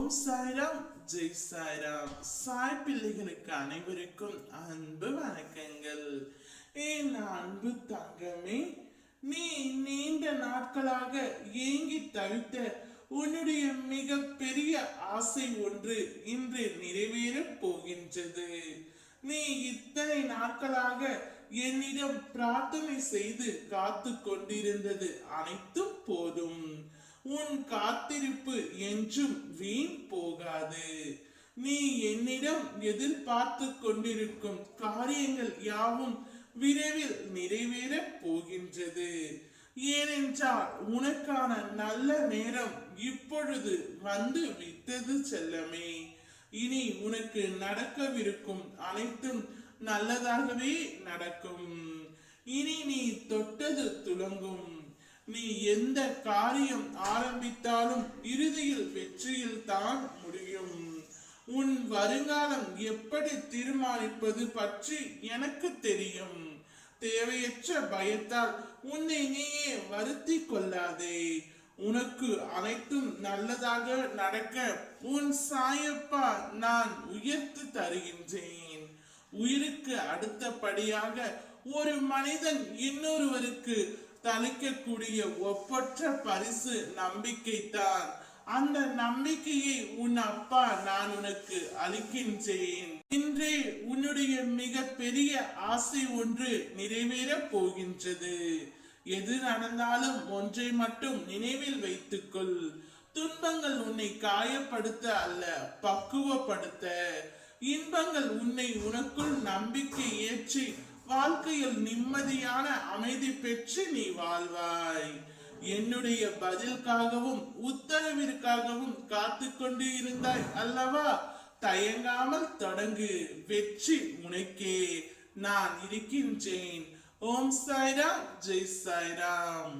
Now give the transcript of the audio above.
ஓம் சாய்ராம், ஜெய் சாய்ராம். சாய் பிள்ளைகளுக்கு அனைவருக்கும் அன்பு வணக்கங்கள். என் அன்பு தங்கமே, நீ நீண்ட நாட்களாக ஏங்கி தவித்த உன்னுடைய மிக பெரிய ஆசை ஒன்று இன்று நிறைவேறப் போகின்றது. நீ இத்தனை நாட்களாக என்னிடம் பிரார்த்தனை செய்து காத்து கொண்டிருந்தது அனைத்தும் போதும். உன் காத்திருப்பு என்றும் வீண் போகாது. நீ என்னிடம் எதிர்பார்த்து கொண்டிருக்கும் காரியங்கள் யாவும் விரைவில் நிறைவேறப் போகின்றது. ஏனென்றால் உனக்கான நல்ல நேரம் இப்பொழுது வந்து விட்டது செல்லமே. இனி உனக்கு நடக்கவிருக்கும் அனைத்தும் நல்லதாகவே நடக்கும். இனி நீ தொட்டது துலங்கும். நீ எந்த காரியம் ஆரம்பித்தாலும் இறுதியில் வெற்றியில் தான் முடியும். உன் வருங்காலம் எப்படி தீர்மானிப்பது பற்றி எனக்கு தெரியும். தேவையற்ற பயத்தால் உன்னை நீயே வருத்தி கொள்ளாதே. உனக்கு அனைத்தும் நல்லதாக நடக்க உன் சாயப்பா நான் உயர்த்து தருகின்றேன். உயிருக்கு அடுத்தபடியாக ஒரு மனிதன் இன்னொருவருக்கு தளிக்கக்கூடிய ஒப்பற்ற பரிசு நம்பிக்கை தான். அந்த நம்பிக்கையை உன் அப்பா நான் உனக்கு அளிக்கின்றேன். இன்றே உன்னுடைய மிக பெரிய ஆசை ஒன்று நிறைவேறப் போகின்றது. எது நடந்தாலும் ஒன்றை மட்டும் நினைவில் வைத்துக்கொள். துன்பங்கள் உன்னை காயப்படுத்த அல்ல, பக்குவப்படுத்த. இன்பங்கள் உன்னை உனக்குள் நம்பிக்கை ஏற்றி வாழ்க்கையில் நிம்மதியான அமைதி பெற்று நீ வாழ்வாய். என்னுடைய பதிலுக்காகவும் உத்தரவிற்காகவும் காத்து கொண்டு இருந்தாய் அல்லவா? தயங்காமல் தொடங்கு. வெற்றி உனக்கே. நான் இருக்கின்றேன். ஓம் சாய்ராம், ஜெய் சாய்ராம்.